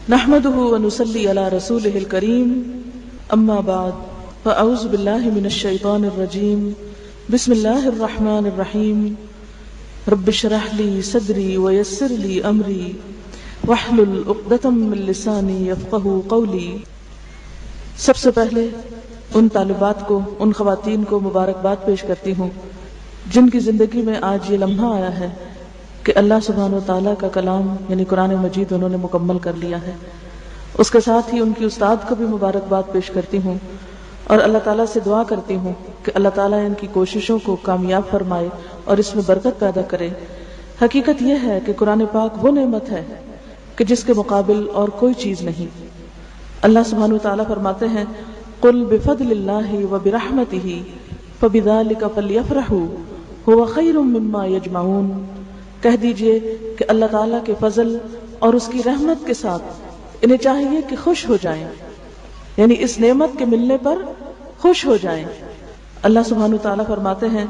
نحمده ونصلي على رسوله الكريم اما بعد فاعوذ بالله من الشيطان الرجيم بسم الله الرحمن الرحيم رب اشرح لي صدري ويسر لي امري واحلل عقدة من لساني يفقهوا قولي۔ سب سے پہلے ان طالبات کو، ان خواتین کو مبارکباد پیش کرتی ہوں جن کی زندگی میں آج یہ لمحہ آیا ہے کہ اللہ سبحانہ و تعالیٰ کا کلام یعنی قرآن مجید انہوں نے مکمل کر لیا ہے۔ اس کے ساتھ ہی ان کی استاد کو بھی مبارکباد پیش کرتی ہوں اور اللہ تعالیٰ سے دعا کرتی ہوں کہ اللہ تعالیٰ ان کی کوششوں کو کامیاب فرمائے اور اس میں برکت پیدا کرے۔ حقیقت یہ ہے کہ قرآن پاک وہ نعمت ہے کہ جس کے مقابل اور کوئی چیز نہیں۔ اللہ سبحانہ و تعالیٰ فرماتے ہیں قل بفضل اللہ وبرحمتہ فبذلک فلیفرحوا ھو خیر مما یجمعون۔ کہہ دیجئے کہ اللہ تعالیٰ کے فضل اور اس کی رحمت کے ساتھ انہیں چاہیے کہ خوش ہو جائیں، یعنی اس نعمت کے ملنے پر خوش ہو جائیں۔ اللہ سبحانہ وتعالیٰ فرماتے ہیں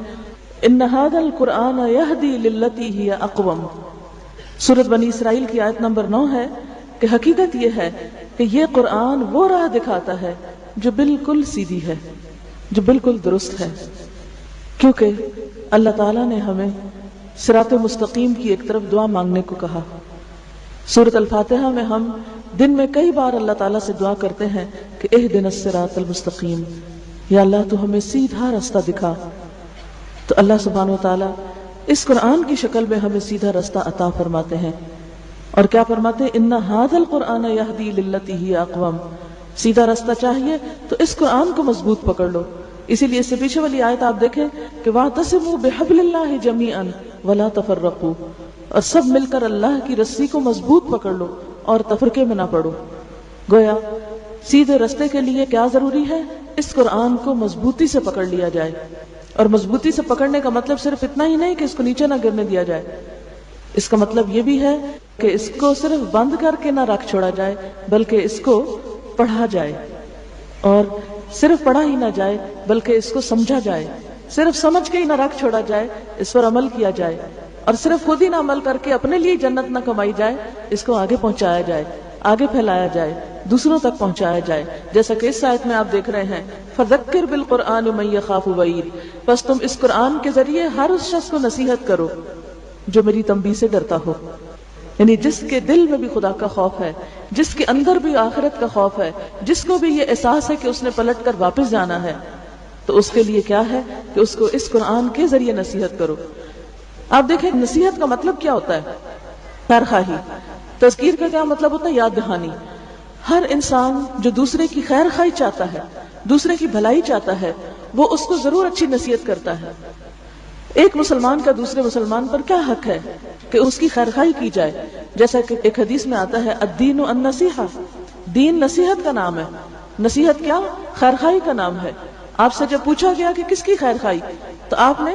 ان ھذا القرآن یہدی للتی ہی اقوم۔ سورۃ بنی اسرائیل کی آیت نمبر 9 ہے کہ حقیقت یہ ہے کہ یہ قرآن وہ راہ دکھاتا ہے جو بالکل سیدھی ہے، جو بالکل درست ہے، کیونکہ اللہ تعالیٰ نے ہمیں صراط مستقیم کی ایک طرف دعا مانگنے کو کہا۔ سورۃ الفاتحہ میں ہم دن میں کئی بار اللہ تعالیٰ سے دعا کرتے ہیں کہ اہدنا الصراط المستقیم، یا اللہ تو ہمیں سیدھا راستہ دکھا۔ تو اللہ سبحانہ وتعالیٰ اس قرآن کی شکل میں ہمیں سیدھا راستہ عطا فرماتے ہیں، اور کیا فرماتے ہیں ان ھذا القرآن یہدی للتی ہی اقوم۔ سیدھا راستہ چاہیے تو اس قرآن کو مضبوط پکڑ لو۔ اسی لیے اس سے پیچھے والی آیت آپ دیکھیں کہ واعتصموا بحبل اللہ جمیعا ولا تفرقوا، اور سب مل کر اللہ کی رسی کو مضبوط پکڑ لو اور تفرقے میں نہ پڑو۔ گویا سیدھے رستے کے لیے کیا ضروری ہے؟ اس قرآن کو مضبوطی سے پکڑ لیا جائے، اور مضبوطی سے پکڑنے کا مطلب صرف اتنا ہی نہیں کہ اس کو نیچے نہ گرنے دیا جائے، اس کا مطلب یہ بھی ہے کہ اس کو صرف بند کر کے نہ رکھ چھوڑا جائے بلکہ اس کو پڑھا جائے، اور صرف پڑھا ہی نہ جائے بلکہ اس کو سمجھا جائے، صرف سمجھ کے ہی نہ رکھ چھوڑا جائے، اس پر عمل کیا جائے، اور صرف خود ہی نہ عمل کر کے اپنے لیے جنت نہ کمائی جائے، اس کو آگے پہنچایا جائے، آگے پھیلایا جائے، دوسروں تک پہنچایا جائے۔ جیسا کہ اس آیت میں آپ دیکھ رہے ہیں فذکر بالقرآن من یخاف وعید، بس تم اس قرآن کے ذریعے ہر اس شخص کو نصیحت کرو جو میری تنبیہ سے ڈرتا ہو، یعنی جس کے دل میں بھی خدا کا خوف ہے، جس کے اندر بھی آخرت کا خوف ہے، جس کو بھی یہ احساس ہے کہ اس نے پلٹ کر واپس جانا ہے، تو اس کے لیے کیا ہے کہ اس کو اس قرآن کے ذریعے نصیحت کرو۔ آپ دیکھیں نصیحت کا مطلب کیا ہوتا ہے؟ خیر خواہی۔ تذکیر کا کیا مطلب ہوتا ہے؟ یاد دہانی۔ ہر انسان جو دوسرے کی خیر خواہی چاہتا ہے، دوسرے کی بھلائی چاہتا ہے، وہ اس کو ضرور اچھی نصیحت کرتا ہے۔ ایک مسلمان کا دوسرے مسلمان پر کیا حق ہے کہ اس کی خیر خواہی کی جائے؟ جیسا کہ ایک حدیث میں آتا ہے الدین النصیحہ، دین نصیحت کا نام ہے۔ نصیحت کیا؟ خیر خواہی کا نام ہے۔ آپ سے جب پوچھا گیا کہ کس کی خیر خواہی، تو آپ نے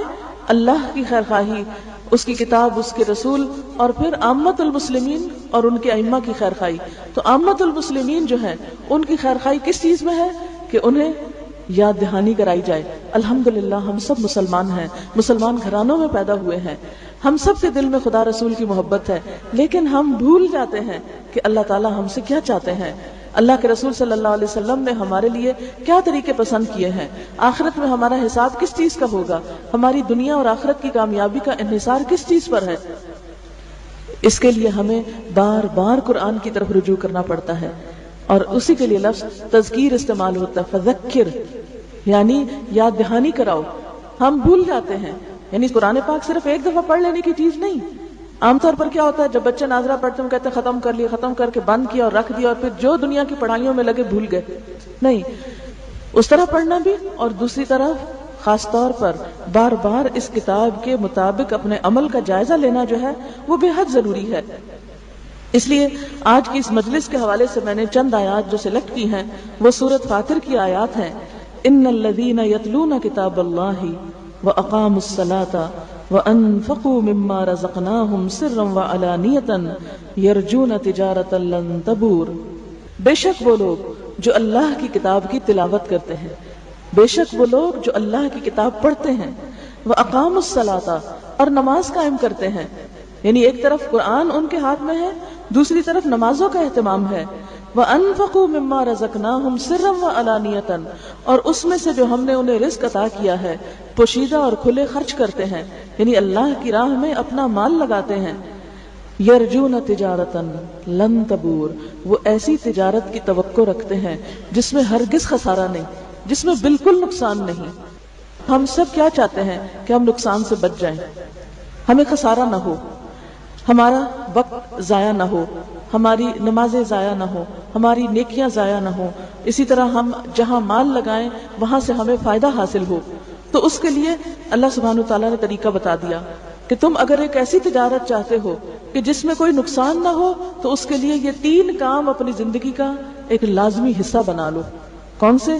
اللہ کی خیر خواہی، اس کی کتاب، اس کے رسول، اور پھر عامت المسلمین اور ان کے ائمہ کی خیر خواہی۔ تو عامت المسلمین جو ہیں ان کی خیر خواہی کس چیز میں ہے؟ کہ انہیں یاد دہانی کرائی جائے۔ الحمدللہ ہم سب مسلمان ہیں، مسلمان گھرانوں میں پیدا ہوئے ہیں، ہم سب کے دل میں خدا رسول کی محبت ہے، لیکن ہم بھول جاتے ہیں کہ اللہ تعالیٰ ہم سے کیا چاہتے ہیں، اللہ کے رسول صلی اللہ علیہ وسلم نے ہمارے لیے کیا طریقے پسند کیے ہیں، آخرت میں ہمارا حساب کس چیز کا ہوگا، ہماری دنیا اور آخرت کی کامیابی کا انحصار کس چیز پر ہے۔ اس کے لیے ہمیں بار بار قرآن کی طرف رجوع کرنا پڑتا ہے، اور اسی کے لیے لفظ تذکیر استعمال ہوتا ہے، فذکر یعنی یاد دہانی کراؤ۔ ہم بھول جاتے ہیں، یعنی قرآن پاک صرف ایک دفعہ پڑھ لینے کی چیز نہیں۔ عام طور پر کیا ہوتا ہے، جب بچے ناظرہ پڑھتے ہیں کہتے ہیں ختم کر لیا، ختم کر کے بند کیا اور رکھ دیا، اور پھر جو دنیا کی پڑھائیوں میں لگے بھول گئے۔ نہیں، اس طرح پڑھنا بھی، اور دوسری طرف خاص طور پر بار بار اس کتاب کے مطابق اپنے عمل کا جائزہ لینا جو ہے وہ بے حد ضروری ہے۔ اس لیے آج کی اس مجلس کے حوالے سے میں نے چند آیات جو سلیکٹ کی ہیں وہ سورۃ فاطر کی آیات ہیں۔ ان الذین یتلون کتاب اللہ واقاموا الصلاة وانفقوا مما رزقناهم سرا وعلانیة یرجون تجارۃ لن تبور۔ بے شک وہ لوگ جو اللہ کی کتاب کی تلاوت کرتے ہیں، بے شک وہ لوگ جو اللہ کی کتاب پڑھتے ہیں، واقاموا الصلاة اور نماز قائم کرتے ہیں، یعنی ایک طرف قرآن ان کے ہاتھ میں ہے، دوسری طرف نمازوں کا اہتمام ہے، وَأَنفَقُوا مِمَّا رَزَقْنَاهُمْ سِرًّا وَعَلَانِيَةً، اور اس میں سے جو ہم نے انہیں رزق عطا کیا ہے پوشیدہ اور کھلے خرچ کرتے ہیں، یعنی اللہ کی راہ میں اپنا مال لگاتے ہیں. یرجون تجارتاً لن تبور، وہ ایسی تجارت کی توقع رکھتے ہیں جس میں ہرگز خسارہ نہیں، جس میں بالکل نقصان نہیں. ہم سب کیا چاہتے ہیں کہ ہم نقصان سے بچ جائیں، ہمیں خسارہ نہ ہو، ہمارا وقت ضائع نہ ہو، ہماری نمازیں ضائع نہ ہو، ہماری نیکیاں ضائع نہ ہو، اسی طرح ہم جہاں مال لگائیں وہاں سے ہمیں فائدہ حاصل ہو. تو اس کے لیے اللہ سبحانہ وتعالیٰ نے طریقہ بتا دیا کہ تم اگر ایک ایسی تجارت چاہتے ہو کہ جس میں کوئی نقصان نہ ہو تو اس کے لیے یہ 3 کام اپنی زندگی کا ایک لازمی حصہ بنا لو. کون سے؟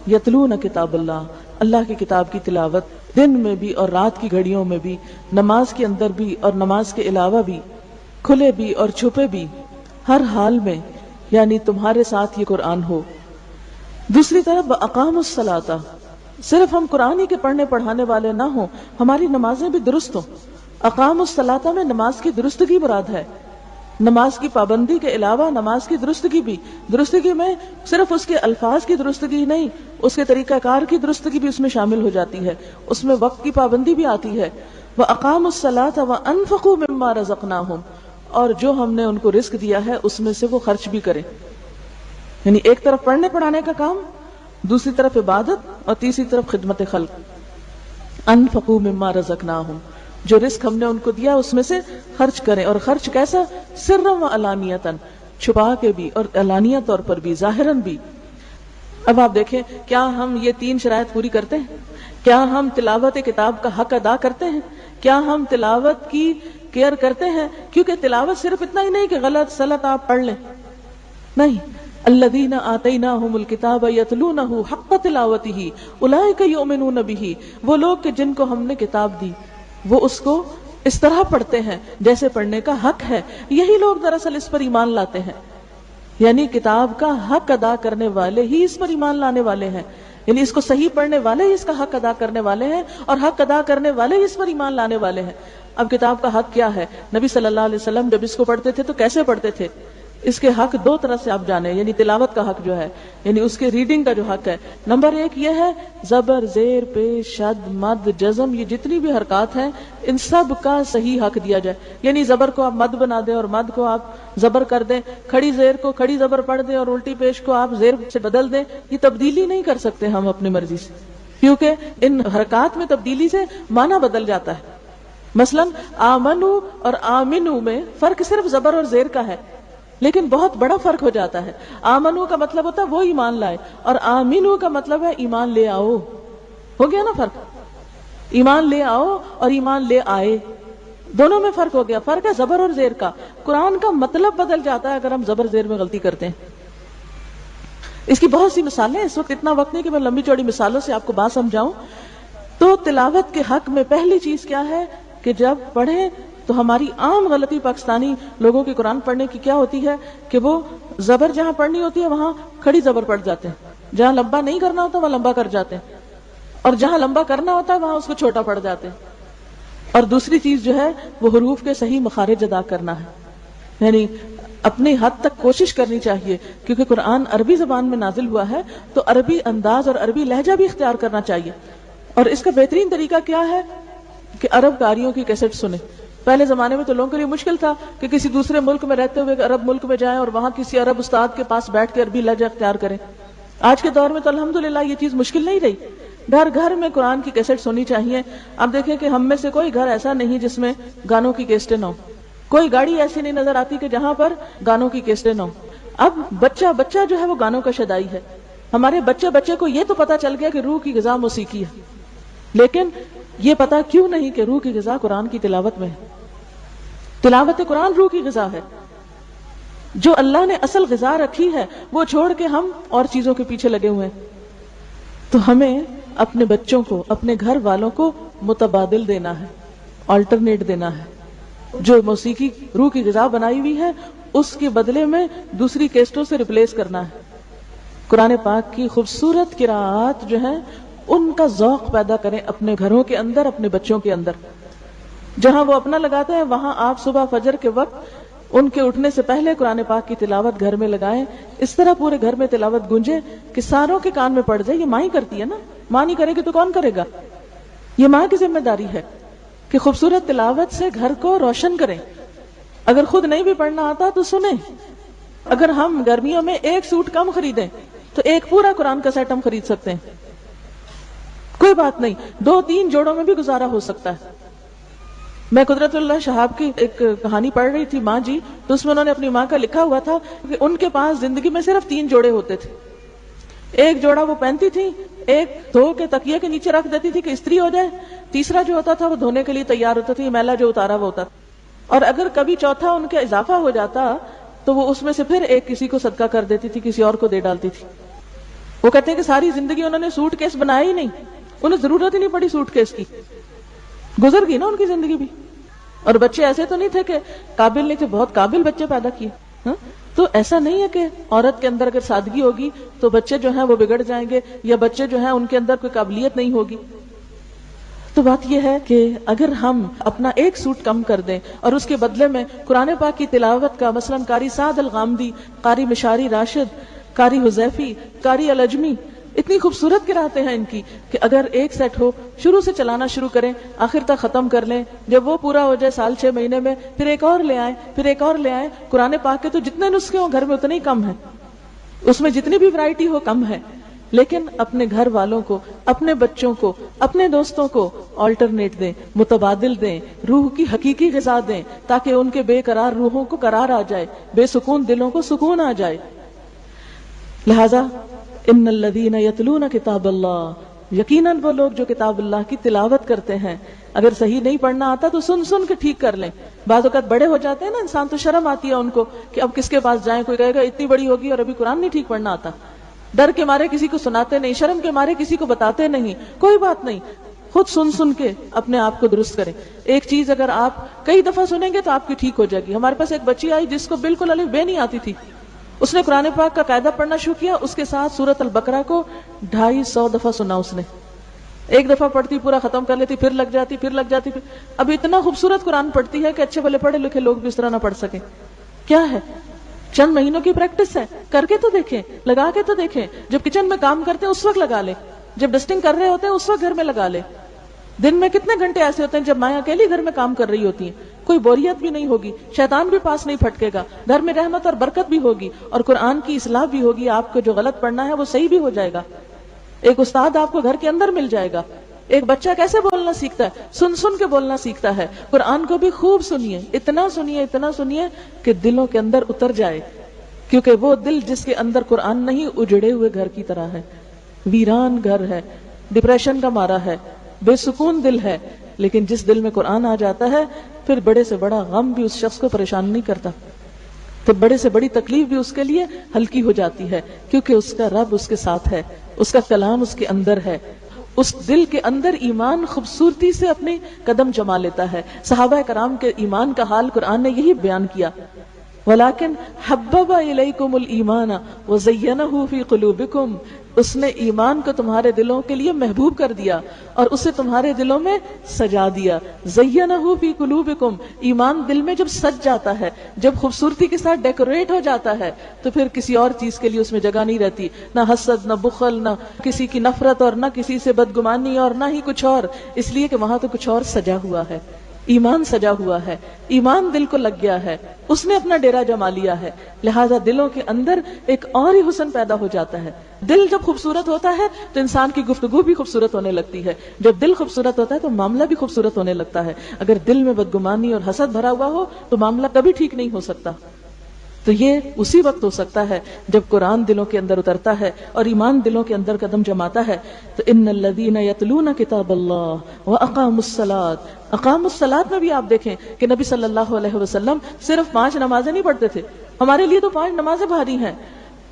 یتلون کتاب اللہ، اللہ کی کتاب کی تلاوت، دن میں بھی اور رات کی گھڑیوں میں بھی، نماز کے اندر بھی اور نماز کے علاوہ بھی، کھلے بھی اور چھپے بھی، ہر حال میں، یعنی تمہارے ساتھ یہ قرآن ہو. دوسری طرف اقام الصلاۃ، صرف ہم قرآن ہی کے پڑھنے پڑھانے والے نہ ہوں، ہماری نمازیں بھی درست ہوں. اقام الصلاۃ میں نماز کی درستگی مراد ہے، نماز کی پابندی کے علاوہ نماز کی درستگی بھی. درستگی میں صرف اس کے الفاظ کی درستگی نہیں، اس کے طریقہ کار کی درستگی بھی اس میں شامل ہو جاتی ہے، اس میں وقت کی پابندی بھی آتی ہے. وَأَقَامُوا الصَّلَاةَ وَأَنفَقُوا مِمَّا رَزَقْنَاهُمْ، اور جو ہم نے ان کو رزق دیا ہے اس میں سے وہ خرچ بھی کریں. یعنی ایک طرف پڑھنے پڑھانے کا کام، دوسری طرف عبادت، اور تیسری طرف خدمت خلق. انفقوا مما رزقناہم، جو رزق ہم نے ان کو دیا اس میں سے خرچ کریں. اور خرچ کیسا؟ سرا و علانیتاً، چھپا کے بھی اور علانیہ طور پر بھی، ظاہراً بھی. اب آپ دیکھیں، کیا ہم یہ 3 شرائط پوری کرتے ہیں؟ کیا ہم تلاوت کتاب کا حق ادا کرتے ہیں؟ کیا ہم تلاوت کی کیئر کرتے ہیں؟ کیونکہ تلاوت صرف اتنا ہی نہیں کہ غلط سلط آپ پڑھ لیں، نہیں. الذین آتیناہم الکتاب یتلونہ حق تلاوتہ اولئک یؤمنون بہ، وہ لوگ کہ جن کو ہم نے کتاب دی وہ اس کو اس طرح پڑھتے ہیں جیسے پڑھنے کا حق ہے. یہی لوگ دراصل اس پر ایمان لاتے ہیں، یعنی کتاب کا حق ادا کرنے والے ہی اس پر ایمان لانے والے ہیں، یعنی اس کو صحیح پڑھنے والے ہی اس کا حق ادا کرنے والے ہیں، اور حق ادا کرنے والے ہی اس پر ایمان لانے والے ہیں. اب کتاب کا حق کیا ہے؟ نبی صلی اللہ علیہ وسلم جب اس کو پڑھتے تھے تو کیسے پڑھتے تھے؟ اس کے حق 2 طرح سے آپ جانیں، یعنی تلاوت کا حق جو ہے، یعنی اس کے ریڈنگ کا جو حق ہے. نمبر 1 یہ ہے زبر، زیر، پیش، شد، مد، جزم، یہ جتنی بھی حرکات ہیں ان سب کا صحیح حق دیا جائے. یعنی زبر کو آپ مد بنا دیں اور مد کو آپ زبر کر دیں، کھڑی زیر کو کھڑی زبر پڑھ دیں اور الٹی پیش کو آپ زیر سے بدل دیں، یہ تبدیلی نہیں کر سکتے ہم اپنی مرضی سے، کیونکہ ان حرکات میں تبدیلی سے معنی بدل جاتا ہے. مثلا آمنو اور آمنو میں فرق صرف زبر اور زیر کا ہے، لیکن بہت بڑا فرق ہو جاتا ہے. آمنو کا مطلب ہوتا ہے وہ ایمان لائے، اور آمینو کا مطلب ہے ایمان لے آؤ. ہو گیا نا فرق؟ ایمان لے آؤ اور ایمان لے آئے، دونوں میں فرق ہو گیا. فرق ہے زبر اور زیر کا. قرآن کا مطلب بدل جاتا ہے اگر ہم زبر زیر میں غلطی کرتے ہیں. اس کی بہت سی مثالیں، اس وقت اتنا وقت نہیں کہ میں لمبی چوڑی مثالوں سے آپ کو بات سمجھاؤں. تو تلاوت کے حق میں پہلی چیز کیا ہے کہ جب پڑھیں تو ہماری عام غلطی پاکستانی لوگوں کی قرآن پڑھنے کی کیا ہوتی ہے کہ وہ زبر جہاں پڑھنی ہوتی ہے وہاں کھڑی زبر پڑھ جاتے ہیں، جہاں لمبا نہیں کرنا ہوتا وہاں لمبا کر جاتے ہیں، اور جہاں لمبا کرنا ہوتا ہے وہاں اس کو چھوٹا پڑھ جاتے ہیں. اور دوسری چیز جو ہے وہ حروف کے صحیح مخارج ادا کرنا ہے. یعنی اپنی حد تک کوشش کرنی چاہیے، کیونکہ قرآن عربی زبان میں نازل ہوا ہے تو عربی انداز اور عربی لہجہ بھی اختیار کرنا چاہیے. اور اس کا بہترین طریقہ کیا ہے کہ عرب قاریوں کی کیسٹ سنیں. پہلے زمانے میں تو لوگوں کے لیے مشکل تھا کہ کسی دوسرے ملک میں رہتے ہوئے عرب ملک میں جائیں اور وہاں کسی عرب استاد کے پاس بیٹھ کے عربی لہجہ اختیار کریں. آج کے دور میں تو الحمدللہ یہ چیز مشکل نہیں رہی. گھر گھر میں قرآن کی کیسٹ سننی چاہیے. اب دیکھیں کہ ہم میں سے کوئی گھر ایسا نہیں جس میں گانوں کی کیسٹیں نہ ہو، کوئی گاڑی ایسی نہیں نظر آتی کہ جہاں پر گانوں کی کیسٹیں نہ ہو. اب بچہ جو ہے وہ گانوں کا شدائی ہے. ہمارے بچے کو یہ تو پتا چل گیا کہ روح کی غذا موسیقی ہے، لیکن یہ پتا کیوں نہیں کہ روح کی غذا قرآن کی تلاوت میں ہے. تلاوت قرآن روح کی غذا ہے. جو اللہ نے اصل غذا رکھی ہے وہ چھوڑ کے ہم اور چیزوں کے پیچھے لگے ہوئے ہیں. تو ہمیں اپنے بچوں کو، اپنے گھر والوں کو متبادل دینا ہے، آلٹرنیٹ دینا ہے. جو موسیقی روح کی غذا بنائی ہوئی ہے اس کے بدلے میں دوسری کیسٹوں سے ریپلیس کرنا ہے. قرآن پاک کی خوبصورت قراءات جو ہیں ان کا ذوق پیدا کریں اپنے گھروں کے اندر، اپنے بچوں کے اندر. جہاں وہ اپنا لگاتے ہیں وہاں آپ صبح فجر کے وقت ان کے اٹھنے سے پہلے قرآن پاک کی تلاوت گھر میں لگائیں، اس طرح پورے گھر میں تلاوت گونجے کہ ساروں کے کان میں پڑ جائے. یہ ماں ہی کرتی ہے نا، ماں نہیں کرے گی تو کون کرے گا؟ یہ ماں کی ذمہ داری ہے کہ خوبصورت تلاوت سے گھر کو روشن کریں. اگر خود نہیں بھی پڑھنا آتا تو سنیں. اگر ہم گرمیوں میں ایک سوٹ کم خریدیں تو ایک پورا قرآن کا سیٹ ہم خرید سکتے ہیں. کوئی بات نہیں، 2-3 جوڑوں میں بھی گزارا ہو سکتا ہے. میں قدرت اللہ شہاب کی ایک کہانی پڑھ رہی تھی، ماں جی، تو اس میں انہوں نے اپنی ماں کا لکھا ہوا تھا کہ ان کے پاس زندگی میں صرف 3 جوڑے ہوتے تھے. ایک جوڑا وہ پہنتی تھی، ایک دھو کے تکیے کے نیچے رکھ دیتی تھی کہ استری ہو جائے، تیسرا جو ہوتا تھا وہ دھونے کے لیے تیار ہوتا تھا، یہ میلا جو اتارا ہوا ہوتا تھا. اور اگر کبھی چوتھا ان کے اضافہ ہو جاتا تو وہ اس میں سے پھر ایک کسی کو صدقہ کر دیتی تھی، کسی اور کو دے ڈالتی تھی. وہ کہتے ہیں کہ ساری زندگی انہوں نے سوٹ کیس بنایا ہی نہیں، انہیں ضرورت ہی نہیں پڑی سوٹ کیس کی، گزر گئی نا ان کی زندگی بھی. اور بچے ایسے تو نہیں تھے کہ قابل نہیں تھے، بہت قابل بچے پیدا کیے. تو ایسا نہیں ہے کہ عورت کے اندر اگر سادگی ہوگی تو بچے جو ہیں وہ بگڑ جائیں گے، یا بچے جو ہیں ان کے اندر کوئی قابلیت نہیں ہوگی. تو بات یہ ہے کہ اگر ہم اپنا ایک سوٹ کم کر دیں اور اس کے بدلے میں قرآن پاک کی تلاوت کا، مثلا قاری سعد الغامدی، قاری مشاری راشد، قاری حذیفی، قاری العجمی، اتنی خوبصورت قراتیں ہیں ان کی کہ اگر ایک سیٹ ہو، شروع سے چلانا شروع کریں، آخر تک ختم کر لیں. جب وہ پورا ہو جائے سال 6 مہینے میں، پھر ایک اور لے آئیں، پھر ایک اور لے آئیں. قرآن پاک کے تو جتنے نسخے ہوں گھر میں اتنے ہی کم ہیں، اس میں جتنی بھی ورائٹی ہو کم ہے. لیکن اپنے گھر والوں کو، اپنے بچوں کو، اپنے دوستوں کو آلٹرنیٹ دیں، متبادل دیں، روح کی حقیقی غذا دیں، تاکہ ان کے بے قرار روحوں کو قرار آ جائے، بے سکون دلوں کو سکون آ جائے. لہذا ان الذین یتلون کتاب اللہ، یقیناً وہ لوگ جو کتاب اللہ کی تلاوت کرتے ہیں، اگر صحیح نہیں پڑھنا آتا تو سن سن کے ٹھیک کر لیں. بعض اوقات بڑے ہو جاتے ہیں نا انسان، تو شرم آتی ہے ان کو کہ اب کس کے پاس جائیں، کوئی کہے گا اتنی بڑی ہوگی اور ابھی قرآن نہیں ٹھیک پڑھنا آتا. ڈر کے مارے کسی کو سناتے نہیں، شرم کے مارے کسی کو بتاتے نہیں. کوئی بات نہیں، خود سن سن کے اپنے آپ کو درست کریں. ایک چیز اگر آپ کئی دفعہ سنیں گے تو آپ کی ٹھیک ہو جائے گی. ہمارے پاس ایک بچی آئی جس کو بالکل الف بے نہیں آتی تھی. اس نے قرآن پاک کا قاعدہ پڑھنا شروع کیا، اس کے ساتھ سورۃ البقرہ کو 250 دفعہ سنا. اس نے ایک دفعہ پڑھتی پورا ختم کر لیتی، پھر لگ جاتی، پھر لگ جاتی. اب اتنا خوبصورت قرآن پڑھتی ہے کہ اچھے بھلے پڑھے لکھے لوگ بھی اس طرح نہ پڑھ سکیں. کیا ہے؟ چند مہینوں کی پریکٹس ہے. کر کے تو دیکھیں، لگا کے تو دیکھیں. جب کچن میں کام کرتے ہیں اس وقت لگا لیں، جب ڈسٹنگ کر رہے ہوتے ہیں اس وقت گھر میں لگا لیں. دن میں کتنے گھنٹے ایسے ہوتے ہیں جب مائیں اکیلی گھر میں کام کر رہی ہوتی ہیں، کوئی بوریت بھی نہیں ہوگی، شیطان بھی پاس نہیں پھٹکے گا، گھر میں رحمت اور برکت بھی ہوگی، اور قرآن کی اصلاح بھی ہوگی. آپ کو جو غلط پڑھنا ہے وہ صحیح بھی ہو جائے گا. ایک استاد آپ کو گھر کے اندر مل جائے گا. ایک بچہ کیسے بولنا سیکھتا ہے؟ سن سن کے بولنا سیکھتا ہے. قرآن کو بھی خوب سنیے، اتنا سنیے، اتنا سنیے کہ دلوں کے اندر اتر جائے. کیونکہ وہ دل جس کے اندر قرآن نہیں، اجڑے ہوئے گھر کی طرح ہے، ویران گھر ہے، ڈپریشن کا مارا ہے، بے سکون دل ہے. لیکن جس دل میں قرآن آ جاتا ہے پھر بڑے سے بڑا غم بھی اس شخص کو پریشان نہیں کرتا، تو بڑے سے بڑی تکلیف بھی اس کے لیے ہلکی ہو جاتی ہے، کیونکہ اس کا رب اس کے ساتھ ہے، اس کا کلام اس کے اندر ہے. اس دل کے اندر ایمان خوبصورتی سے اپنے قدم جما لیتا ہے. صحابہ کرام کے ایمان کا حال قرآن نے یہی بیان کیا. وَلَكِنْ حَبَّبَ إِلَيْكُمُ الْإِيمَانَ وَزَيَّنَهُ فِي قُلُوبِكُمْ، اس نے ایمان کو تمہارے دلوں کے لیے محبوب کر دیا اور اسے تمہارے دلوں میں سجا دیا. زَيَّنَهُ فِي قُلُوبِكُمْ، ایمان دل میں جب سج جاتا ہے، جب خوبصورتی کے ساتھ ڈیکوریٹ ہو جاتا ہے تو پھر کسی اور چیز کے لیے اس میں جگہ نہیں رہتی، نہ حسد، نہ بخل، نہ کسی کی نفرت، اور نہ کسی سے بدگمانی، اور نہ ہی کچھ اور، اس لیے کہ وہاں تو کچھ اور سجا ہوا ہے. ایمان سجا ہوا ہے، ایمان دل کو لگ گیا ہے، اس نے اپنا ڈیرا جما لیا ہے. لہٰذا دلوں کے اندر ایک اور ہی حسن پیدا ہو جاتا ہے. دل جب خوبصورت ہوتا ہے تو انسان کی گفتگو بھی خوبصورت ہونے لگتی ہے. جب دل خوبصورت ہوتا ہے تو معاملہ بھی خوبصورت ہونے لگتا ہے. اگر دل میں بدگمانی اور حسد بھرا ہوا ہو تو معاملہ کبھی ٹھیک نہیں ہو سکتا. تو یہ اسی وقت ہو سکتا ہے جب قرآن دلوں کے اندر اترتا ہے اور ایمان دلوں کے اندر قدم جماتا ہے. تو ان الذین یتلون کتاب اللہ واقاموا الصلاۃ، اقاموا الصلاۃ میں بھی آپ دیکھیں کہ نبی صلی اللہ علیہ وسلم صرف 5 نمازیں نہیں پڑھتے تھے. ہمارے لیے تو 5 نمازیں بھاری ہیں.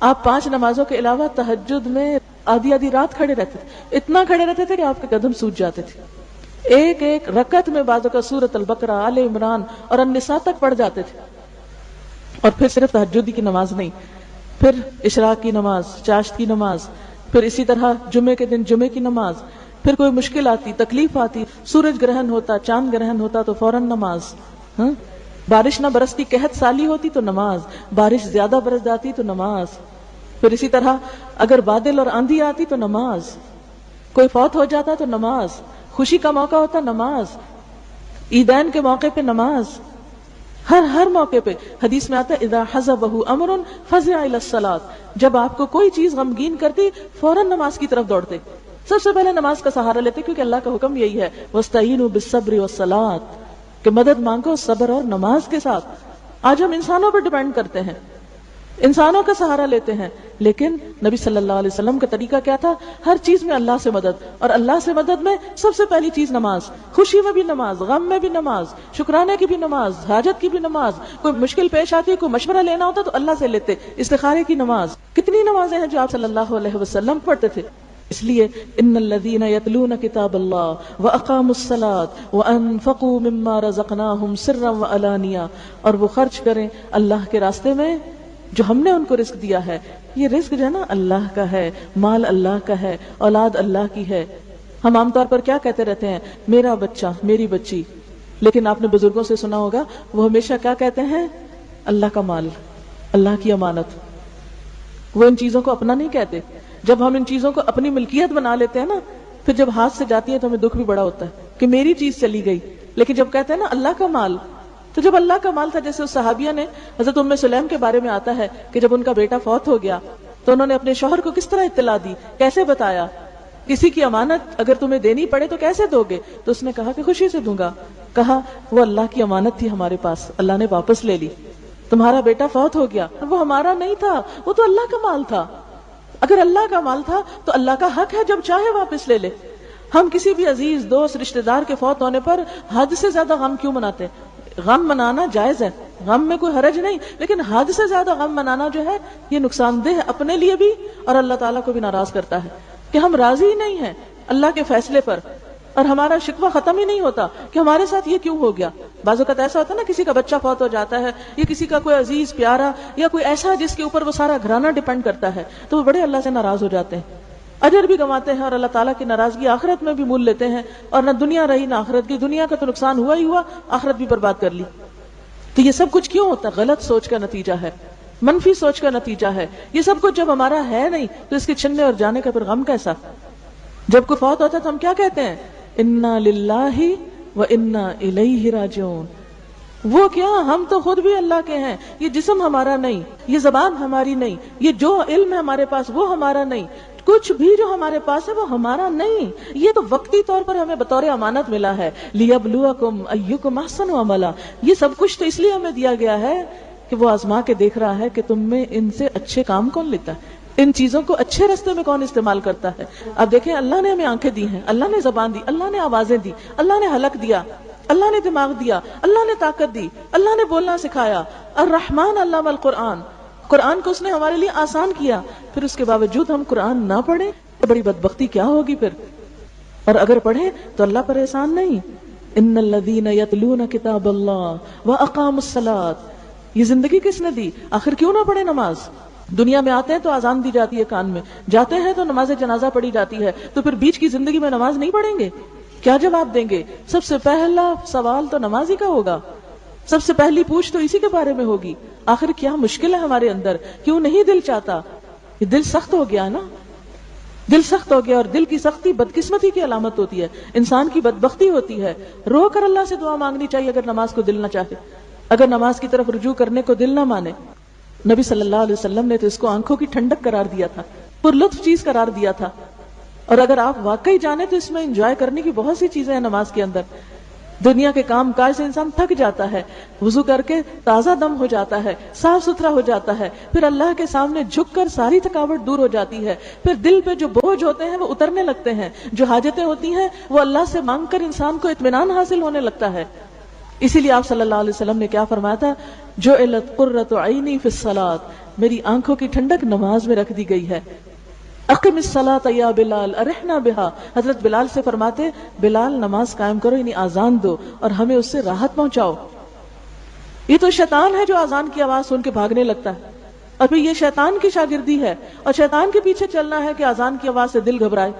آپ 5 نمازوں کے علاوہ تہجد میں آدھی رات کھڑے رہتے تھے، اتنا کھڑے رہتے تھے کہ آپ کے قدم سوج جاتے تھے. ایک ایک رکعت میں بعضوں کا سورۃ البقرہ، آل عمران اور النساء تک پڑھ جاتے تھے. اور پھر صرف تہجد کی نماز نہیں، پھر اشراق کی نماز، چاشت کی نماز، پھر اسی طرح جمعے کے دن جمعے کی نماز، پھر کوئی مشکل آتی، تکلیف آتی، سورج گرہن ہوتا، چاند گرہن ہوتا تو فوراً نماز. بارش نہ برستی قحط سالی ہوتی تو نماز، بارش زیادہ برس جاتی تو نماز. پھر اسی طرح اگر بادل اور آندھی آتی تو نماز، کوئی فوت ہو جاتا تو نماز، خوشی کا موقع ہوتا نماز، عیدین کے موقع پہ نماز، ہر موقع پہ. حدیث میں آتا ہے اذا حزبہ امر فزع الی الصلاۃ، جب آپ کو کوئی چیز غمگین کرتی فوراً نماز کی طرف دوڑتے. سب سے پہلے نماز کا سہارا لیتے، کیونکہ اللہ کا حکم یہی ہے واستعینوا بالصبر والصلاۃ، کہ مدد مانگو صبر اور نماز کے ساتھ. آج ہم انسانوں پر ڈیپینڈ کرتے ہیں، انسانوں کا سہارا لیتے ہیں، لیکن نبی صلی اللہ علیہ وسلم کا طریقہ کیا تھا؟ ہر چیز میں اللہ سے مدد، اور اللہ سے مدد میں سب سے پہلی چیز نماز. خوشی میں بھی نماز، غم میں بھی نماز، شکرانے کی بھی نماز، حاجت کی بھی نماز، کوئی مشکل پیش آتی، کوئی مشورہ لینا ہوتا تو اللہ سے لیتے. استخارے کی نماز، کتنی نمازیں ہیں جو آپ صلی اللہ علیہ وسلم پڑھتے تھے. اس لیے ان الذین یتلون کتاب اللہ واقاموا الصلاۃ وانفقوا مما رزقناہم سرا وعلانیہ، اور وہ خرچ کریں اللہ کے راستے میں جو ہم نے ان کو رزق دیا ہے. یہ رزق جو ہے نا اللہ کا ہے، مال اللہ کا ہے، اولاد اللہ کی ہے. ہم عام طور پر کیا کہتے رہتے ہیں؟ میرا بچہ، میری بچی. لیکن آپ نے بزرگوں سے سنا ہوگا وہ ہمیشہ کیا کہتے ہیں؟ اللہ کا مال، اللہ کی امانت. وہ ان چیزوں کو اپنا نہیں کہتے. جب ہم ان چیزوں کو اپنی ملکیت بنا لیتے ہیں نا، پھر جب ہاتھ سے جاتی ہے تو ہمیں دکھ بھی بڑا ہوتا ہے کہ میری چیز چلی گئی. لیکن جب کہتے ہیں نا اللہ کا مال، تو جب اللہ کا مال تھا، جیسے اس صحابیہ نے حضرت ام سلیم کے بارے میں آتا ہے کہ جب ان کا بیٹا فوت ہو گیا تو انہوں نے اپنے شوہر کو کس طرح اطلاع دی، کیسے بتایا. کسی کی امانت اگر تمہیں دینی پڑے تو کیسے دو گے؟ تو اس نے کہا کہ خوشی سے دوں گا. کہا وہ اللہ کی امانت تھی ہمارے پاس، اللہ نے واپس لے لی. تمہارا بیٹا فوت ہو گیا، وہ ہمارا نہیں تھا، وہ تو اللہ کا مال تھا. اگر اللہ کا مال تھا تو اللہ کا حق ہے جب چاہے واپس لے لے. ہم کسی بھی عزیز دوست رشتہ دار کے فوت ہونے پر حد سے زیادہ غم کیوں مناتے ہیں؟ غم منانا جائز ہے، غم میں کوئی حرج نہیں، لیکن حد سے زیادہ غم منانا جو ہے یہ نقصان دہ ہے اپنے لیے بھی، اور اللہ تعالیٰ کو بھی ناراض کرتا ہے کہ ہم راضی ہی نہیں ہیں اللہ کے فیصلے پر، اور ہمارا شکوہ ختم ہی نہیں ہوتا کہ ہمارے ساتھ یہ کیوں ہو گیا. بعض اوقات ایسا ہوتا ہے نا، کسی کا بچہ فوت ہو جاتا ہے یا کسی کا کوئی عزیز پیارا یا کوئی ایسا جس کے اوپر وہ سارا گھرانہ ڈیپینڈ کرتا ہے، تو وہ بڑے اللہ سے ناراض ہو جاتے ہیں، اجر بھی گنواتے ہیں اور اللہ تعالیٰ کی ناراضگی آخرت میں بھی مول لیتے ہیں. اور نہ دنیا رہی نہ آخرت کی، دنیا کا تو نقصان ہوا ہی ہوا، آخرت بھی برباد کر لی. تو یہ سب کچھ کیوں ہوتا ہے؟ غلط سوچ کا نتیجہ ہے، منفی سوچ کا نتیجہ ہے. یہ سب کچھ جب ہمارا ہے نہیں تو اس کے چھننے اور جانے کا پھر غم کیسا؟ جب کوئی فوت ہوتا ہے تو ہم کیا کہتے ہیں؟ انا للہ و انا الیہ راجعون. وہ کیا، ہم تو خود بھی اللہ کے ہیں. یہ جسم ہمارا نہیں، یہ زبان ہماری نہیں، یہ جو علم ہے ہمارے پاس وہ ہمارا نہیں، کچھ بھی جو ہمارے پاس ہے وہ ہمارا نہیں. یہ تو وقتی طور پر ہمیں بطور امانت ملا ہے. لیبلوکم ایکم احسن عملا. یہ سب کچھ تو اس لیے ہمیں دیا گیا ہے کہ وہ آزما کے دیکھ رہا ہے کہ تم میں ان سے اچھے کام کون لیتا ہے، ان چیزوں کو اچھے راستے میں کون استعمال کرتا ہے. اب دیکھیں، اللہ نے ہمیں آنکھیں دی ہیں، اللہ نے زبان دی، اللہ نے آوازیں دی، اللہ نے حلق دیا، اللہ نے دماغ دیا، اللہ نے طاقت دی، اللہ نے بولنا سکھایا. الرحمن علم القرآن، قرآن کو اس نے ہمارے لیے آسان کیا. پھر اس کے باوجود ہم قرآن نہ پڑھیں تو بڑی بدبختی کیا ہوگی پھر. اور اگر پڑھیں تو اللہ پر احسان نہیں. ان الذین یتلون کتاب اللہ واقاموا الصلاۃ. یہ زندگی کس نے دی؟ آخر کیوں نہ پڑھے نماز؟ دنیا میں آتے ہیں تو آزان دی جاتی ہے کان میں، جاتے ہیں تو نماز جنازہ پڑھی جاتی ہے، تو پھر بیچ کی زندگی میں نماز نہیں پڑھیں گے؟ کیا جواب دیں گے؟ سب سے پہلا سوال تو نماز ہی کا ہوگا، سب سے پہلی پوچھ تو اسی کے بارے میں ہوگی. آخر کیا مشکل ہے ہمارے اندر؟ کیوں نہیں دل چاہتا؟ یہ دل سخت ہو گیا ہے نا، دل سخت ہو گیا. اور دل کی سختی بدقسمتی کی علامت ہوتی ہے، انسان کی بدبختی ہوتی ہے. رو کر اللہ سے دعا مانگنی چاہیے اگر نماز کو دل نہ چاہے، اگر نماز کی طرف رجوع کرنے کو دل نہ مانے. نبی صلی اللہ علیہ وسلم نے تو اس کو آنکھوں کی ٹھنڈک قرار دیا تھا، پر لطف چیز قرار دیا تھا. اور اگر آپ واقعی جانے تو اس میں انجوائے کرنے کی بہت سی چیزیں ہیں نماز کے اندر. دنیا کے کام کاج سے انسان تھک جاتا ہے، وضو کر کے تازہ دم ہو جاتا ہے، صاف ستھرا ہو جاتا ہے، پھر اللہ کے سامنے جھک کر ساری تھکاوٹ دور ہو جاتی ہے. پھر دل پہ جو بوجھ ہوتے ہیں وہ اترنے لگتے ہیں، جو حاجتیں ہوتی ہیں وہ اللہ سے مانگ کر انسان کو اطمینان حاصل ہونے لگتا ہے. اسی لیے آپ صلی اللہ علیہ وسلم نے کیا فرمایا تھا؟ جعلت قرۃ عینی فی الصلاۃ. میری آنکھوں کی ٹھنڈک نماز میں رکھ دی گئی ہے. اقم الصلاۃ یا بلال ارحنا بہا. حضرت بلال سے فرماتے بلال نماز قائم کرو، یعنی آزان دو اور ہمیں اس سے راحت پہنچاؤ. یہ تو شیطان ہے جو آزان کی آواز سن کے بھاگنے لگتا ہے، اور پھر یہ شیطان کی شاگردی ہے اور شیطان کے پیچھے چلنا ہے کہ آزان کی آواز سے دل گھبرائے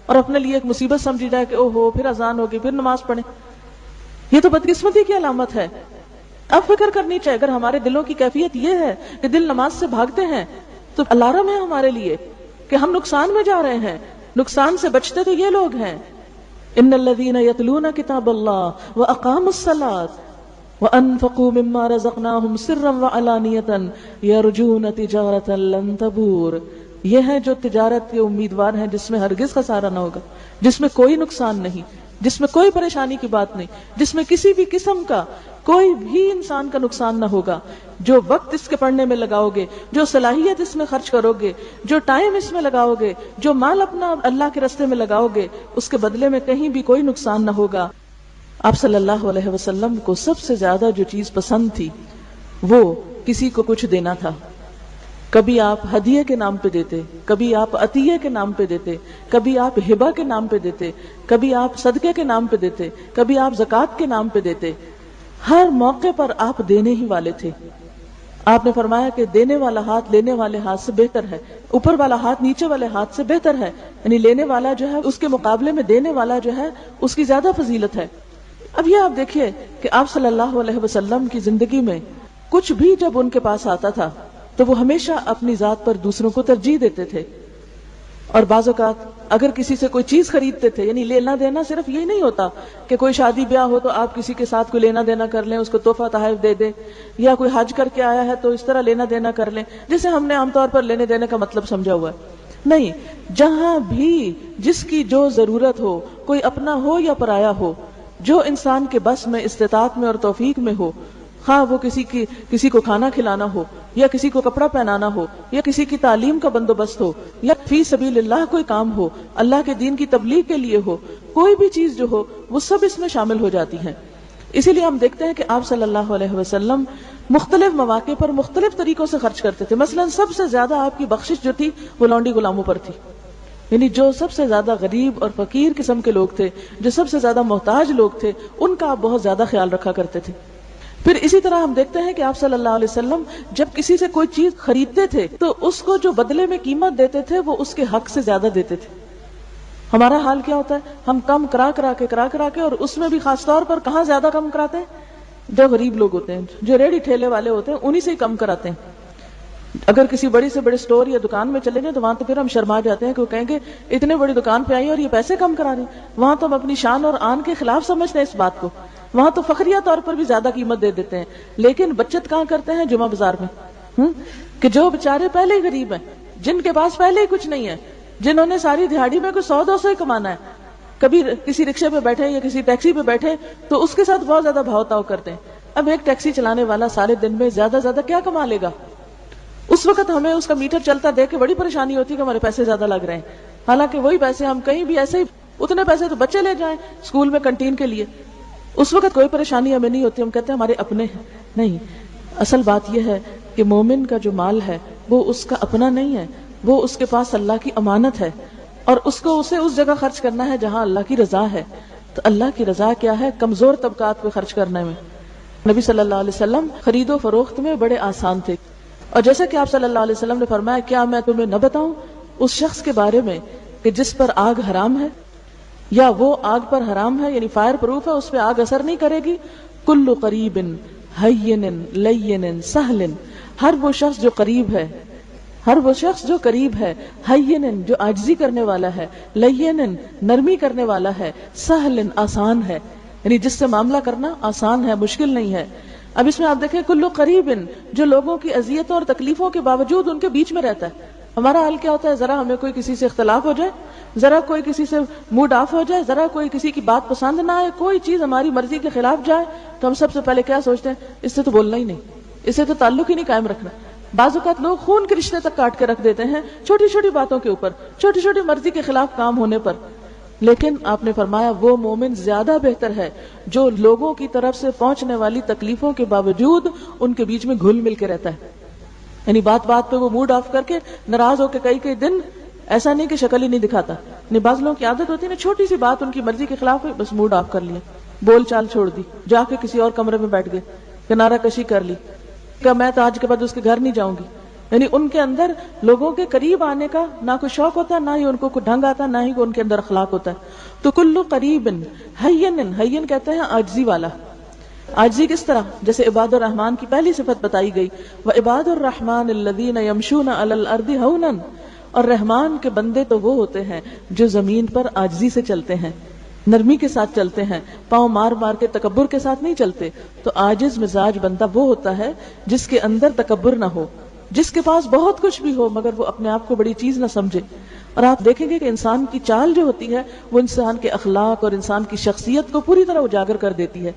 اور اپنے لیے ایک مصیبت سمجھی جائے کہ اوہو پھر آزان ہوگی پھر نماز پڑھیں. یہ تو بدقسمتی کی علامت ہے. اب فکر کرنی چاہیے، اگر ہمارے دلوں کی کیفیت یہ ہے کہ دل نماز سے بھاگتے ہیں تو الارم ہے ہمارے لیے کہ ہم نقصان میں جا رہے ہیں. نقصان سے بچتے تو یہ لوگ ہیں. ان الذین یتلون کتاب اللہ واقاموا الصلاۃ وانفقوا مما رزقناہم سرا وعلانیۃ یرجون تجارۃ لن تبور. یہ ہیں جو تجارت کے امیدوار ہیں جس میں ہرگز خسارہ نہ ہوگا، جس میں کوئی نقصان نہیں، جس میں کوئی پریشانی کی بات نہیں، جس میں کسی بھی قسم کا کوئی بھی انسان کا نقصان نہ ہوگا. جو وقت اس کے پڑھنے میں لگاؤ گے، جو صلاحیت اس میں خرچ کرو گے، جو ٹائم اس میں لگاؤ گے، جو مال اپنا اللہ کے راستے میں لگاؤ گے، اس کے بدلے میں کہیں بھی کوئی نقصان نہ ہوگا. آپ صلی اللہ علیہ وسلم کو سب سے زیادہ جو چیز پسند تھی وہ کسی کو کچھ دینا تھا. کبھی آپ ہدیے کے نام پہ دیتے، کبھی آپ عطیے کے نام پہ دیتے، کبھی آپ ہبہ کے نام پہ دیتے، کبھی آپ صدقے کے نام پہ دیتے، کبھی آپ زکوٰۃ کے نام پہ دیتے. ہر موقع پر آپ دینے ہی والے تھے. آپ نے فرمایا کہ دینے والا ہاتھ لینے والے ہاتھ سے بہتر ہے، اوپر والا ہاتھ نیچے والے ہاتھ سے بہتر ہے. یعنی لینے والا جو ہے اس کے مقابلے میں دینے والا جو ہے اس کی زیادہ فضیلت ہے. اب یہ آپ دیکھیے کہ آپ صلی اللہ علیہ وسلم کی زندگی میں کچھ بھی جب ان کے پاس آتا تھا تو وہ ہمیشہ اپنی ذات پر دوسروں کو ترجیح دیتے تھے. اور بعض اوقات اگر کسی سے کوئی چیز خریدتے تھے، یعنی لینا دینا صرف یہی نہیں ہوتا کہ کوئی شادی بیاہ ہو تو آپ کسی کے ساتھ کوئی لینا دینا کر لیں، اس کو تحفہ تحائف دے دیں، یا کوئی حج کر کے آیا ہے تو اس طرح لینا دینا کر لیں جسے ہم نے عام طور پر لینے دینے کا مطلب سمجھا ہوا ہے. نہیں، جہاں بھی جس کی جو ضرورت ہو، کوئی اپنا ہو یا پرایا ہو، جو انسان کے بس میں، استطاعت میں اور توفیق میں ہو، خواہ وہ کسی کو کھانا کھلانا ہو، یا کسی کو کپڑا پہنانا ہو، یا کسی کی تعلیم کا بندوبست ہو، یا فی سبیل اللہ کوئی کام ہو، اللہ کے دین کی تبلیغ کے لیے ہو، کوئی بھی چیز جو ہو وہ سب اس میں شامل ہو جاتی ہیں. اسی لیے ہم دیکھتے ہیں کہ آپ صلی اللہ علیہ وسلم مختلف مواقع پر مختلف طریقوں سے خرچ کرتے تھے. مثلا سب سے زیادہ آپ کی بخشش جو تھی وہ لونڈی غلاموں پر تھی. یعنی جو سب سے زیادہ غریب اور فقیر قسم کے لوگ تھے، جو سب سے زیادہ محتاج لوگ تھے، ان کا آپ بہت زیادہ خیال رکھا کرتے تھے. پھر اسی طرح ہم دیکھتے ہیں کہ آپ صلی اللہ علیہ وسلم جب کسی سے کوئی چیز خریدتے تھے تو اس کو جو بدلے میں قیمت دیتے تھے وہ اس کے حق سے زیادہ دیتے تھے. ہمارا حال کیا ہوتا ہے؟ ہم کم کرا کرا کے اور اس میں بھی خاص طور پر کہاں زیادہ کم کراتے ہیں؟ جو غریب لوگ ہوتے ہیں، جو ریڑھی ٹھیلے والے ہوتے ہیں، انہی سے ہی کم کراتے ہیں. اگر کسی بڑی سے بڑے سٹور یا دکان میں چلے جائیں تو وہاں تو پھر ہم شرما جاتے ہیں کہ وہ کہیں گے اتنے بڑی دکان پہ آئی اور یہ پیسے کم کرا رہی. وہاں تو ہم اپنی شان اور آن کے خلاف سمجھتے ہیں اس بات کو، وہاں تو فخریہ طور پر بھی زیادہ قیمت دے دیتے ہیں. لیکن بچت کہاں کرتے ہیں؟ جمعہ بازار میں. کہ جو بیچارے پہلے ہی غریب ہیں، جن کے پاس پہلے ہی کچھ نہیں ہے، جنہوں نے ساری دہاڑی میں کوئی 100-200 ہی کمانا ہے، کبھی کسی رکشے پہ بیٹھے یا کسی ٹیکسی پہ بیٹھے تو اس کے ساتھ بہت زیادہ بھاؤ تاؤ کرتے ہیں. اب ایک ٹیکسی چلانے والا سارے دن میں زیادہ زیادہ کیا کما لے گا؟ اس وقت ہمیں اس کا میٹر چلتا دیکھ کے بڑی پریشانی ہوتی ہے کہ ہمارے پیسے زیادہ لگ رہے ہیں. حالانکہ وہی پیسے ہم کہیں بھی ایسے ہی، اتنے پیسے تو بچے لے جائیں اسکول میں کنٹین کے لیے، اس وقت کوئی پریشانی ہمیں نہیں ہوتی. ہم کہتے ہیں ہمارے اپنے ہیں. نہیں، اصل بات یہ ہے کہ مومن کا جو مال ہے وہ اس کا اپنا نہیں ہے، وہ اس کے پاس اللہ کی امانت ہے، اور اسے اس جگہ خرچ کرنا ہے جہاں اللہ کی رضا ہے. تو اللہ کی رضا کیا ہے؟ کمزور طبقات پہ خرچ کرنے میں. نبی صلی اللہ علیہ وسلم خرید و فروخت میں بڑے آسان تھے. اور جیسا کہ آپ صلی اللہ علیہ وسلم نے فرمایا، کیا میں تمہیں نہ بتاؤں اس شخص کے بارے میں کہ جس پر آگ حرام ہے یا وہ آگ پر حرام ہے، یعنی فائر پروف ہے، اس پہ آگ اثر نہیں کرے گی. کل قریب ہین لین سہل، ہر وہ شخص جو قریب ہے، ہر وہ شخص جو قریب ہے، ہین جو عاجزی کرنے والا ہے، لین نرمی کرنے والا ہے، سہل آسان ہے، یعنی جس سے معاملہ کرنا آسان ہے، مشکل نہیں ہے. اب اس میں آپ دیکھیں کلو قریب، جو لوگوں کی اذیتوں اور تکلیفوں کے باوجود ان کے بیچ میں رہتا ہے. ہمارا حال کیا ہوتا ہے؟ ذرا ہمیں کوئی کسی سے اختلاف ہو جائے، ذرا کوئی کسی سے موڈ آف ہو جائے، ذرا کوئی کسی کی بات پسند نہ آئے، کوئی چیز ہماری مرضی کے خلاف جائے تو ہم سب سے پہلے کیا سوچتے ہیں؟ اس سے تو بولنا ہی نہیں، اس سے تو تعلق ہی نہیں قائم رکھنا. بعض اوقات لوگ خون کے رشتے تک کاٹ کے رکھ دیتے ہیں چھوٹی چھوٹی باتوں کے اوپر، چھوٹی چھوٹی مرضی کے خلاف کام ہونے پر. لیکن آپ نے فرمایا وہ مومن زیادہ بہتر ہے جو لوگوں کی طرف سے پہنچنے والی تکلیفوں کے باوجود ان کے بیچ میں گھل مل کے رہتا ہے. یعنی بات بات پہ وہ موڈ آف کر کے ناراض ہو کے کئی دن ایسا نہیں کہ شکل ہی نہیں دکھاتا. بعض لوگوں کی عادت ہوتی ہے نا، چھوٹی سی بات ان کی مرضی کے خلاف ہے، بس موڈ آف کر لیا، بول چال چھوڑ دی، جا کے کسی اور کمرے میں بیٹھ گئے، کنارہ کشی کر لی کہ میں تو آج کے بعد اس کے گھر نہیں جاؤں گی. یعنی ان کے اندر لوگوں کے قریب آنے کا نہ کوئی شوق ہوتا، نہ ہی ان کو کوئی ڈھنگ آتا، نہ ہی ان کے اندر اخلاق ہوتا ہے. تو کلو قریب ہین کہتے ہیں عاجزی والا. عاجزی کس طرح؟ جیسے عباد الرحمن کی پہلی صفت بتائی گئی، وعباد الرحمن الذین یمشون علی الارض ہونا، اور رحمان کے بندے تو وہ ہوتے ہیں جو زمین پر عاجزی سے چلتے ہیں، نرمی کے ساتھ چلتے ہیں، پاؤں مار مار کے تکبر کے ساتھ نہیں چلتے. تو عاجز مزاج بندہ وہ ہوتا ہے جس کے اندر تکبر نہ ہو، جس کے پاس بہت کچھ بھی ہو مگر وہ اپنے آپ کو بڑی چیز نہ سمجھے. اور آپ دیکھیں گے کہ انسان کی چال جو ہوتی ہے وہ انسان کے اخلاق اور انسان کی شخصیت کو پوری طرح اجاگر کر دیتی ہے.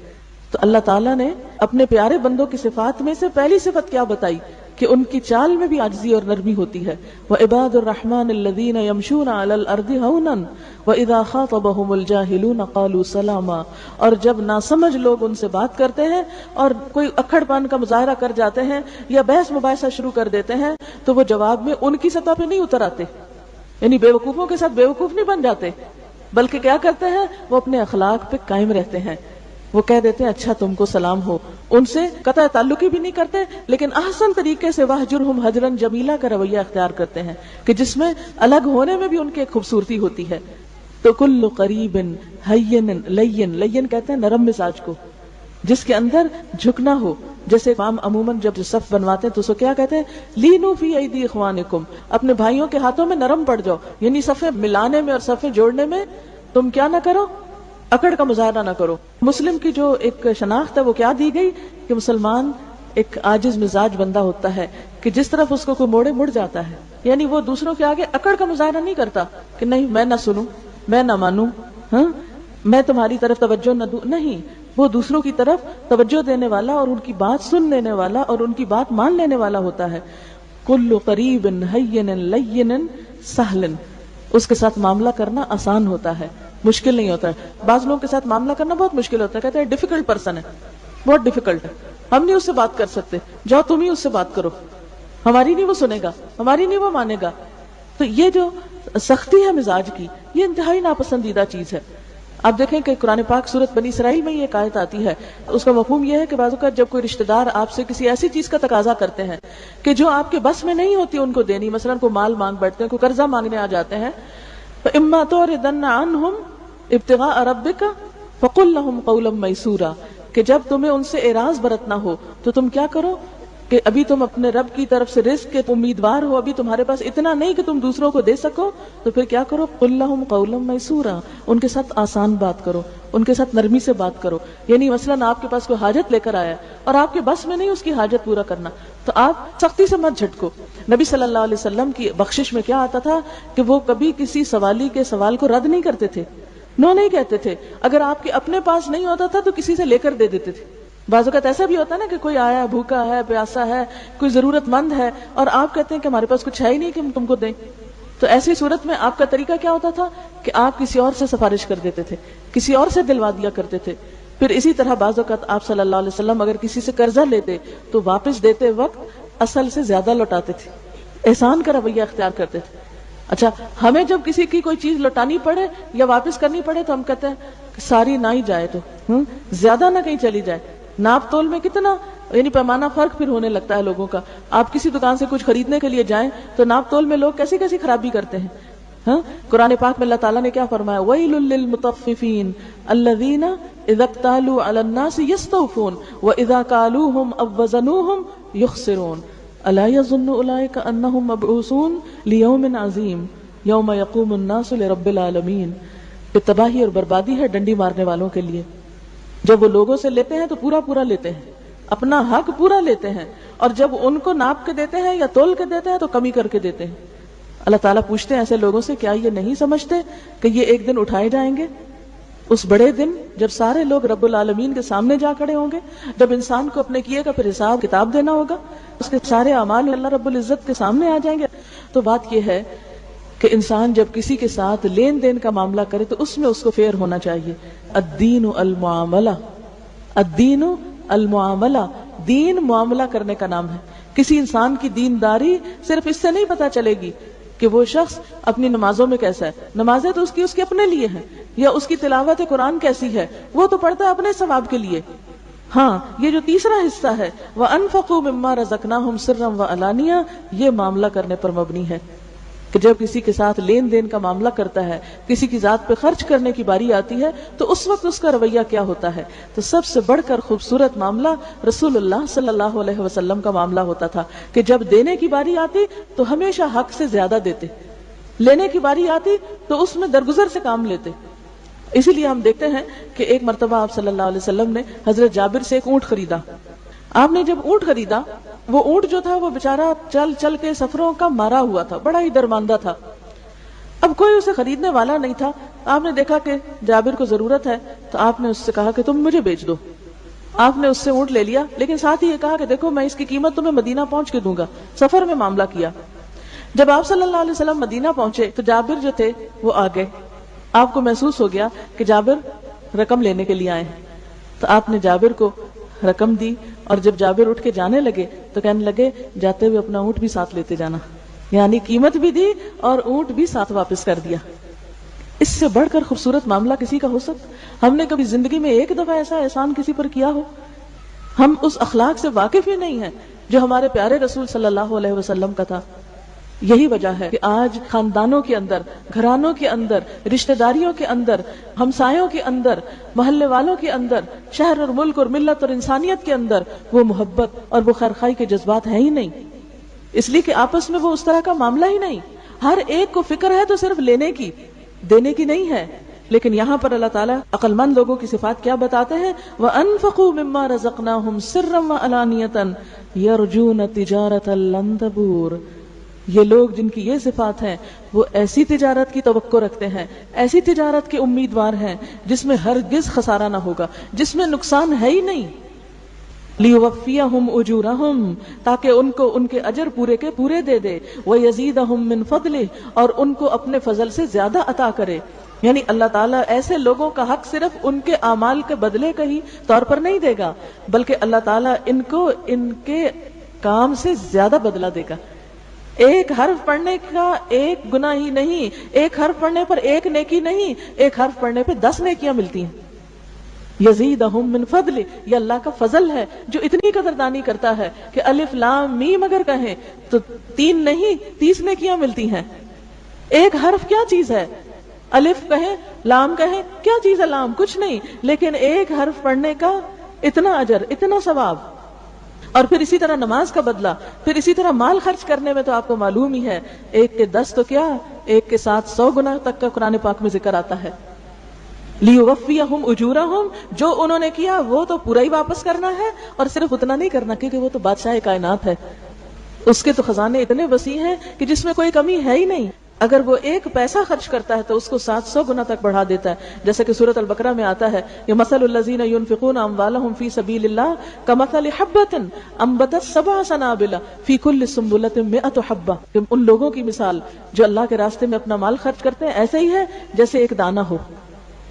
تو اللہ تعالیٰ نے اپنے پیارے بندوں کی صفات میں سے پہلی صفت کیا بتائی کہ ان کی چال میں بھی عاجزی اور نرمی ہوتی ہے. وعباد الرحمن الذین یمشون علی الارض ہونا واذا خاطبهم الجاہلون قالوا سلاما، اور جب ناسمجھ لوگ ان سے بات کرتے ہیں اور کوئی اکھڑ پن کا مظاہرہ کر جاتے ہیں یا بحث مباحثہ شروع کر دیتے ہیں تو وہ جواب میں ان کی سطح پہ نہیں اتر آتے، یعنی بیوقوفوں کے ساتھ بیوقوف نہیں بن جاتے، بلکہ کیا کرتے ہیں، وہ اپنے اخلاق پہ قائم رہتے ہیں. وہ کہہ دیتے ہیں اچھا تم کو سلام ہو، ان سے قطع تعلقی بھی نہیں کرتے، لیکن احسن طریقے سے وہجرہم ہجرا جمیلا کا رویہ اختیار کرتے ہیں کہ جس میں الگ ہونے میں بھی ان کی ایک خوبصورتی ہوتی ہے. تو کل قریب ہین لین، لین کہتے ہیں نرم مزاج کو، جس کے اندر جھکنا ہو. جیسے امام عموماً جب صف بنواتے ہیں تو اس کو کیا کہتے ہیں، لینو فی ایدی اخوانکم، اپنے بھائیوں کے ہاتھوں میں نرم پڑ جاؤ، یعنی صفیں ملانے میں اور صفیں جوڑنے میں تم کیا نہ کرو، اکڑ کا مظاہرہ نہ کرو. مسلم کی جو ایک شناخت ہے وہ کیا دی گئی کہ مسلمان ایک عاجز مزاج بندہ ہوتا ہے کہ جس طرف اس کو کوئی موڑے مڑ جاتا ہے، یعنی وہ دوسروں کے آگے اکڑ کا مظاہرہ نہیں کرتا کہ نہیں میں نہ سنوں، میں نہ مانوں، ہاں میں تمہاری طرف توجہ نہ دوں، نہیں، وہ دوسروں کی طرف توجہ دینے والا اور ان کی بات سن لینے والا اور ان کی بات مان لینے والا ہوتا ہے. کل قریب ہین لین سہل، اس کے ساتھ معاملہ کرنا آسان ہوتا ہے، مشکل نہیں ہوتا ہے. بعض لوگوں کے ساتھ معاملہ کرنا بہت مشکل ہوتا ہے، کہتے ہیں ڈیفیکلٹ پرسن ہے، بہت ڈیفیکلٹ ہے، ہم نہیں اس سے بات کر سکتے، جاؤ تم ہی اس سے بات کرو، ہماری نہیں وہ سنے گا، ہماری نہیں وہ مانے گا. تو یہ جو سختی ہے مزاج کی، یہ انتہائی ناپسندیدہ چیز ہے. آپ دیکھیں کہ قرآن پاک سورۃ بنی اسرائیل میں یہ ایک آیت آتی ہے، اس کا مفہوم یہ ہے کہ بعض اوقات جب کوئی رشتہ دار آپ سے کسی ایسی چیز کا تقاضا کرتے ہیں کہ جو آپ کے بس میں نہیں ہوتی ان کو دینی، مثلا کوئی مال مانگ بیٹھتے ہیں، کوئی قرضہ مانگنے آ جاتے ہیں، فَإِمَّا تُعْرِضَنَّ عَنْهُمْ ابْتِغَاءَ رَبِّكَ فَقُلْ لَهُمْ قَوْلًا مَيْسُورًا، کہ جب تمہیں ان سے اعراض برتنا ہو تو تم کیا کرو کہ ابھی تم اپنے رب کی طرف سے رزق کے امیدوار ہو، ابھی تمہارے پاس اتنا نہیں کہ تم دوسروں کو دے سکو، تو پھر کیا کرو، قُلْ لَهُمْ قَوْلًا مَيْسُورًا، ان کے ساتھ آسان بات کرو، ان کے ساتھ نرمی سے بات کرو. یعنی مثلاً آپ کے پاس کوئی حاجت لے کر آیا اور آپ کے بس میں نہیں اس کی حاجت پورا کرنا، تو آپ سختی سے مت جھٹکو. نبی صلی اللہ علیہ وسلم کی بخشش میں کیا آتا تھا کہ وہ کبھی کسی سوالی کے سوال کو رد نہیں کرتے تھے، نو نہیں کہتے تھے. اگر آپ کے اپنے پاس نہیں ہوتا تھا تو کسی سے لے کر دے دیتے تھے. بعض اوقات ایسا بھی ہوتا ہے نا کہ کوئی آیا بھوکا ہے، پیاسا ہے، کوئی ضرورت مند ہے اور آپ کہتے ہیں کہ ہمارے پاس کچھ ہے ہی نہیں کہ ہم تم کو دیں. تو ایسی صورت میں آپ کا طریقہ کیا ہوتا تھا کہ آپ کسی اور سے سفارش کر دیتے تھے، کسی اور سے دلوا دیا کرتے تھے. پھر اسی طرح بعض اوقات آپ صلی اللہ علیہ وسلم اگر کسی سے قرضہ لیتے تو واپس دیتے وقت اصل سے زیادہ لوٹاتے تھے، احسان کا رویہ اختیار کرتے تھے. اچھا ہمیں جب کسی کی کوئی چیز لوٹانی پڑے یا واپس کرنی پڑے تو ہم کہتے ہیں کہ ساری نہ ہی جائے، تو زیادہ نہ کہیں چلی جائے. ناپ تول میں کتنا یعنی پیمانہ فرق پھر ہونے لگتا ہے لوگوں کا. آپ کسی دکان سے کچھ خریدنے کے لیے جائیں تو ناپ تول میں لوگ کیسی کیسی خرابی کرتے ہیں. ہاں قرآن پاک میں اللہ تعالیٰ نے کیا فرمایا، وَيْلٌ لِّلْمُطَفِّفِينَ الَّذِينَ إِذَا اكْتَالُوا عَلَى النَّاسِ يَسْتَوْفُونَ وَإِذَا كَالُوهُمْ أَوْ وَّزَنُوهُمْ يُخْسِرُونَ أَلَا يَظُنُّ أُولَٰئِكَ أَنَّهُمْ مَبْعُوثُونَ لِيَوْمٍ عَظِيمٍ يَوْمَ يَقُومُ النَّاسُ لِرَبِّ الْعَالَمِينَ. کہ تباہی اور بربادی ہے ڈنڈی مارنے والوں کے لیے. جب وہ لوگوں سے لیتے ہیں تو پورا پورا لیتے ہیں، اپنا حق پورا لیتے ہیں، اور جب ان کو ناپ کے دیتے ہیں یا تول کے دیتے ہیں تو کمی کر کے دیتے ہیں. اللہ تعالیٰ پوچھتے ہیں ایسے لوگوں سے، کیا یہ نہیں سمجھتے کہ یہ ایک دن اٹھائے جائیں گے، اس بڑے دن جب سارے لوگ رب العالمین کے سامنے جا کھڑے ہوں گے، جب انسان کو اپنے کیے کا پھر حساب کتاب دینا ہوگا، اس کے سارے اعمال اللہ رب العزت کے سامنے آ جائیں گے. تو بات یہ ہے کہ انسان جب کسی کے ساتھ لین دین کا معاملہ کرے تو اس میں اس کو فیئر ہونا چاہیے. الدین المعاملہ، الدین المعاملہ، دین معاملہ کرنے کا نام ہے. کسی انسان کی دینداری صرف اس سے نہیں پتہ چلے گی کہ وہ شخص اپنی نمازوں میں کیسا ہے. نمازیں تو اس کے اپنے لیے ہیں، یا اس کی تلاوت قرآن کیسی ہے وہ تو پڑھتا ہے اپنے ثواب کے لیے. ہاں یہ جو تیسرا حصہ ہے وَأَنفَقُوا مِمَّا رَزَقْنَاهُمْ سِرًّا وَعَلَانِيَةً، یہ معاملہ کرنے پر مبنی ہے. کہ جب کسی کے ساتھ لین دین کا معاملہ کرتا ہے، کسی کی ذات پہ خرچ کرنے کی باری آتی ہے تو اس وقت اس کا رویہ کیا ہوتا ہے. تو سب سے بڑھ کر خوبصورت معاملہ رسول اللہ صلی اللہ علیہ وسلم کا معاملہ ہوتا تھا کہ جب دینے کی باری آتی تو ہمیشہ حق سے زیادہ دیتے، لینے کی باری آتی تو اس میں درگزر سے کام لیتے. اسی لیے ہم دیکھتے ہیں کہ ایک مرتبہ آپ صلی اللہ علیہ وسلم نے حضرت جابر سے ایک اونٹ خریدا. آپ نے جب اونٹ خریدا، وہ اونٹ جو تھا وہ بیچارہ چل چل کے سفروں کا مارا ہوا تھا، بڑا ہی درماندہ تھا. اب کوئی اسے خریدنے والا نہیں تھا. آپ نے دیکھا کہ جابر کو ضرورت ہے تو آپ نے اس سے کہا کہ تم مجھے بیچ دو. آپ نے اس سے اونٹ لے لیا، لیکن ساتھ ہی یہ کہا کہ دیکھو میں اس کی قیمت تمہیں مدینہ پہنچ کے دوں گا. سفر میں معاملہ کیا. جب آپ صلی اللہ علیہ وسلم مدینہ پہنچے تو جابر جو تھے وہ آ گئے. آپ کو محسوس ہو گیا کہ جابر رقم لینے کے لیے آئے ہیں، تو آپ نے جابر کو رقم دی. اور جب جابر اٹھ کے جانے لگے تو کہنے لگے جاتے ہوئے اپنا اونٹ بھی ساتھ لیتے جانا، یعنی قیمت بھی دی اور اونٹ بھی ساتھ واپس کر دیا. اس سے بڑھ کر خوبصورت معاملہ کسی کا ہو سکتا؟ ہم نے کبھی زندگی میں ایک دفعہ ایسا احسان کسی پر کیا ہو؟ ہم اس اخلاق سے واقف ہی نہیں ہیں جو ہمارے پیارے رسول صلی اللہ علیہ وسلم کا تھا. یہی وجہ ہے کہ آج خاندانوں کے اندر، گھرانوں کے اندر، رشتہ داریوں کے اندر، ہمسایوں کے اندر، محلے والوں کے اندر، شہر اور ملک اور ملت اور انسانیت کے اندر وہ محبت اور وہ خیرخواہی کے جذبات ہیں ہی نہیں. اس لیے کہ آپس میں وہ اس طرح کا معاملہ ہی نہیں. ہر ایک کو فکر ہے تو صرف لینے کی، دینے کی نہیں ہے. لیکن یہاں پر اللہ تعالیٰ عقل مند لوگوں کی صفات کیا بتاتے ہیں؟ وَأَنفَقُوا مِمَّا رَزَقْنَاهُمْ سِرًّا وَعَلَانِيَةً يَرْجُونَ تِجَارَةً لَن تَبُورَ. یہ لوگ جن کی یہ صفات ہیں وہ ایسی تجارت کی توقع رکھتے ہیں، ایسی تجارت کے امیدوار ہیں جس میں ہرگز خسارہ نہ ہوگا، جس میں نقصان ہے ہی نہیں. لِيُوَفِّيَهُمْ أُجُورَهُمْ، تاکہ ان کو ان کے اجر پورے کے پورے دے دے. وَيَزِيدَهُمْ مِنْ فَضْلِهِ، اور ان کو اپنے فضل سے زیادہ عطا کرے. یعنی اللہ تعالیٰ ایسے لوگوں کا حق صرف ان کے اعمال کے بدلے کا ہی طور پر نہیں دے گا، بلکہ اللہ تعالیٰ ان کو ان کے کام سے زیادہ بدلہ دے گا. ایک حرف پڑھنے کا ایک گناہ ہی نہیں، ایک حرف پڑھنے پر ایک نیکی نہیں، ایک حرف پڑھنے پہ 10 نیکیاں ملتی ہیں. یزیدہم من فضل، یہ اللہ کا فضل ہے جو اتنی قدردانی کرتا ہے کہ الف لام میم اگر کہیں تو 3 نہیں 30 نیکیاں ملتی ہیں. ایک حرف کیا چیز ہے؟ الف کہیں لام کہیں کیا چیز ہے؟ لام کچھ نہیں، لیکن ایک حرف پڑھنے کا اتنا اجر، اتنا ثواب. اور پھر اسی طرح نماز کا بدلہ، پھر اسی طرح مال خرچ کرنے میں تو آپ کو معلوم ہی ہے، ایک کے 10 تو کیا، ایک کے ساتھ 100 گنا تک کا قرآن پاک میں ذکر آتا ہے. لیوفیہم اجورہم، جو انہوں نے کیا وہ تو پورا ہی واپس کرنا ہے، اور صرف اتنا نہیں کرنا کیونکہ وہ تو بادشاہ کائنات ہے، اس کے تو خزانے اتنے وسیع ہیں کہ جس میں کوئی کمی ہے ہی نہیں. اگر وہ 1 پیسہ خرچ کرتا ہے تو اس کو 700 گنا تک بڑھا دیتا ہے. جیسے کہ سورۃ البقرہ میں آتا ہے یہ مثل الذین ينفقون اموالهم فی سبیل اللہ کمثل حبۃ انبتت 7 سنابل فی کل سنبلۃ 100 حبہ. ان لوگوں کی مثال جو اللہ کے راستے میں اپنا مال خرچ کرتے ہیں ایسے ہی ہے جیسے ایک دانہ ہو،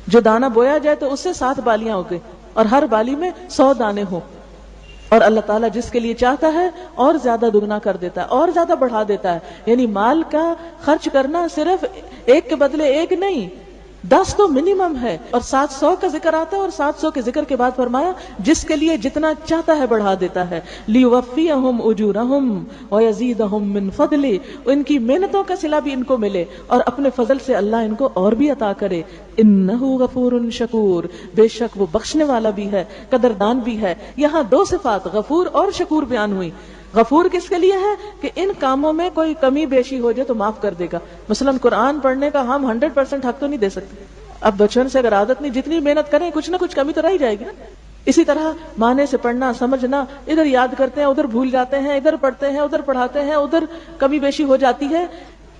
جو دانہ بویا جائے تو اس سے 7 بالیاں ہو گئی اور ہر بالی میں 100 دانے ہوں. اور اللہ تعالیٰ جس کے لیے چاہتا ہے اور زیادہ دگنا کر دیتا ہے اور زیادہ بڑھا دیتا ہے. یعنی مال کا خرچ کرنا صرف 1 کے بدلے 1 نہیں، 10 تو منیمم ہے. اور 700 کا ذکر آتا ہے اور 700 کے ذکر کے بعد فرمایا جس کے لیے جتنا چاہتا ہے بڑھا دیتا ہے. لیوفیہم اجورہم ویزیدہم من فضلہ، ان کی محنتوں کا صلہ بھی ان کو ملے اور اپنے فضل سے اللہ ان کو اور بھی عطا کرے. انہ غفور شکور، بے شک وہ بخشنے والا بھی ہے، قدردان بھی ہے. یہاں 2 صفات غفور اور شکور بیان ہوئی. غفور کس کے لیے ہے کہ ان کاموں میں کوئی کمی بیشی ہو جائے تو معاف کر دے گا. مثلا قرآن پڑھنے کا ہم 100% حق تو نہیں دے سکتے. اب بچپن سے اگر عادت نہیں، جتنی محنت کریں کچھ نہ کچھ کمی تو رہ ہی جائے گی نا. اسی طرح معنی سے پڑھنا، سمجھنا، ادھر یاد کرتے ہیں ادھر بھول جاتے ہیں، ادھر پڑھتے ہیں ادھر پڑھاتے ہیں، ادھر کمی بیشی ہو جاتی ہے.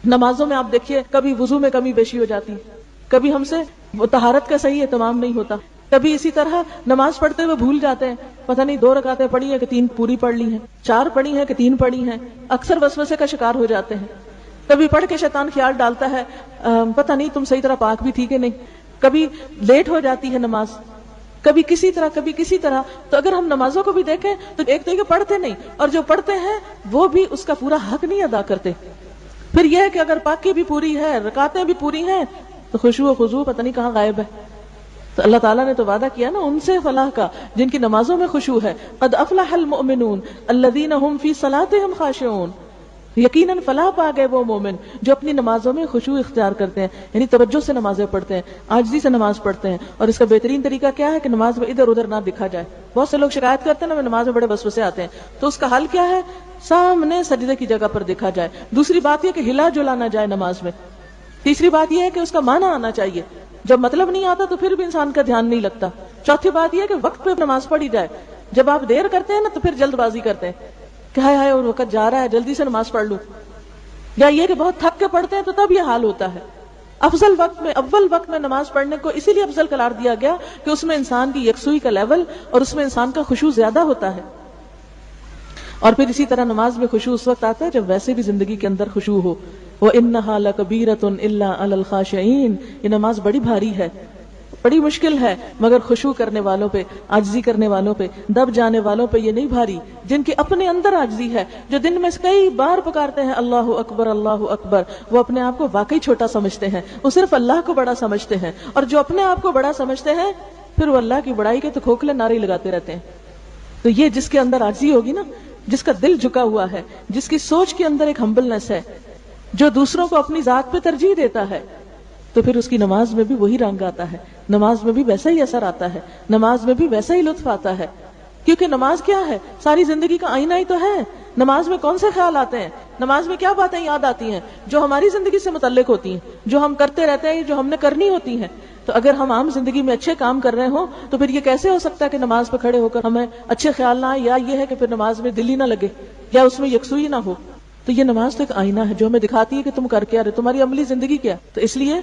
نمازوں میں آپ دیکھیے کبھی وضو میں کمی بیشی ہو جاتی ہے، کبھی ہم سے طہارت کا صحیح اہتمام نہیں ہوتا، کبھی اسی طرح نماز پڑھتے ہوئے بھول جاتے ہیں، پتہ نہیں 2 رکعتیں پڑھی ہیں کہ 3 پوری پڑھ لی ہیں، 4 پڑھی ہیں کہ 3 پڑھی ہیں. اکثر وسوسے کا شکار ہو جاتے ہیں. کبھی پڑھ کے شیطان خیال ڈالتا ہے پتہ نہیں تم صحیح طرح پاک بھی تھی کہ نہیں. کبھی لیٹ ہو جاتی ہے نماز، کبھی کسی طرح. تو اگر ہم نمازوں کو بھی دیکھیں تو ایک تو کہ پڑھتے نہیں، اور جو پڑھتے ہیں وہ بھی اس کا پورا حق نہیں ادا کرتے. پھر یہ ہے کہ اگر پاکی بھی پوری ہے، رکعتیں بھی پوری ہیں، تو خشوع و خضوع پتہ نہیں کہاں غائب ہے. تو اللہ تعالیٰ نے تو وعدہ کیا نا ان سے فلاح کا جن کی نمازوں میں خشوع ہے. قد افلح المؤمنون الذین هم فی صلاتهم خاشعون. یقیناً فلاح پا گئے وہ مومن جو اپنی نمازوں میں خشوع اختیار کرتے ہیں، یعنی توجہ سے نمازیں پڑھتے ہیں، عاجزی سے نماز پڑھتے ہیں. اور اس کا بہترین طریقہ کیا ہے کہ نماز میں ادھر ادھر نہ دکھا جائے. بہت سے لوگ شکایت کرتے ہیں نا، میں نماز میں بڑے وسوسے آتے ہیں، تو اس کا حل کیا ہے؟ سامنے سجدے کی جگہ پر دیکھا جائے. دوسری بات یہ کہ ہلا جلا نہ جائے نماز میں. تیسری بات یہ ہے کہ اس کا معنی آنا چاہیے. جب مطلب نہیں آتا تو پھر بھی انسان کا دھیان نہیں لگتا. چوتھی بات یہ ہے کہ وقت پہ نماز پڑھی جائے. جب آپ دیر کرتے ہیں نا تو پھر جلد بازی کرتے ہیں کہ ہائے ہائے اور وقت جا رہا ہے، جلدی سے نماز پڑھ لوں. یا یہ کہ بہت تھک کے پڑھتے ہیں تو تب یہ حال ہوتا ہے. افضل وقت میں، اول وقت میں نماز پڑھنے کو اسی لیے افضل قرار دیا گیا کہ اس میں انسان کی یکسوئی کا لیول اور اس میں انسان کا خشوع زیادہ ہوتا ہے. اور پھر اسی طرح نماز میں خشوع اس وقت آتا ہے جب ویسے بھی زندگی کے اندر خشوع ہو. وَإِنَّهَا لَكَبِيرَةٌ إِلَّا عَلَى الْخَاشِعِينَ. یہ نماز بڑی بھاری ہے، بڑی مشکل ہے، مگر خشوع کرنے والوں پہ، عاجزی کرنے والوں پہ، دب جانے والوں پہ یہ نہیں بھاری. جن کے اپنے اندر عاجزی ہے، جو دن میں کئی بار پکارتے ہیں اللہ اکبر اللہ اکبر، وہ اپنے آپ کو واقعی چھوٹا سمجھتے ہیں، وہ صرف اللہ کو بڑا سمجھتے ہیں. اور جو اپنے آپ کو بڑا سمجھتے ہیں پھر وہ اللہ کی بڑائی کے تو کھوکھلے نعرے لگاتے رہتے ہیں. تو یہ جس کے اندر عاجزی ہوگی نا، جس کا دل جھکا ہوا ہے، جس کی سوچ کے اندر ایک ہمبلنس ہے، جو دوسروں کو اپنی ذات پہ ترجیح دیتا ہے، تو پھر اس کی نماز میں بھی وہی رنگ آتا ہے، نماز میں بھی ویسا ہی اثر آتا ہے، نماز میں بھی ویسا ہی لطف آتا ہے. کیونکہ نماز کیا ہے؟ ساری زندگی کا آئینہ ہی تو ہے. نماز میں کون سے خیال آتے ہیں؟ نماز میں کیا باتیں یاد آتی ہیں جو ہماری زندگی سے متعلق ہوتی ہیں، جو ہم کرتے رہتے ہیں، جو ہم نے کرنی ہوتی ہیں. تو اگر ہم عام زندگی میں اچھے کام کر رہے ہوں تو پھر یہ کیسے ہو سکتا ہے کہ نماز پہ کھڑے ہو کر ہمیں اچھے خیال نہ آئے، یا یہ ہے کہ پھر نماز میں دل ہی نہ لگے یا اس میں یکسوئی نہ ہو. تو یہ نماز تو ایک آئینہ ہے جو ہمیں دکھاتی ہے کہ تم کر کے آ رہے، تمہاری عملی زندگی کیا. تو اس لیے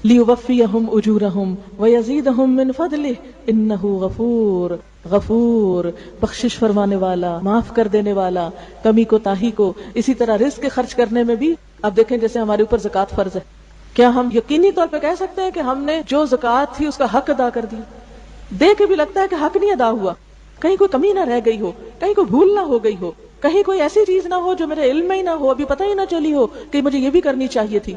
لِيُوَفِّيَهُمْ أُجُورَهُمْ وَيَزِيدَهُمْ مِنْ فَضْلِهِ إِنَّهُ غَفُورٌ. بخشش فرمانے والا، معاف کر دینے والا، کمی کو تاہی کو. اسی طرح رزق خرچ کرنے میں بھی اب دیکھیں جیسے ہمارے اوپر زکوٰۃ فرض ہے، کیا ہم یقینی طور پہ کہہ سکتے ہیں کہ ہم نے جو زکوٰۃ تھی اس کا حق ادا کر دی؟ دے کے بھی لگتا ہے کہ حق نہیں ادا ہوا، کہیں کوئی کمی نہ رہ گئی ہو، کہیں کوئی بھول نہ ہو گئی ہو، کہیں کوئی ایسی چیز نہ ہو جو میرے علم میں ہی نہ ہو، ابھی پتہ ہی نہ چلی ہو کہ مجھے یہ بھی کرنی چاہیے تھی.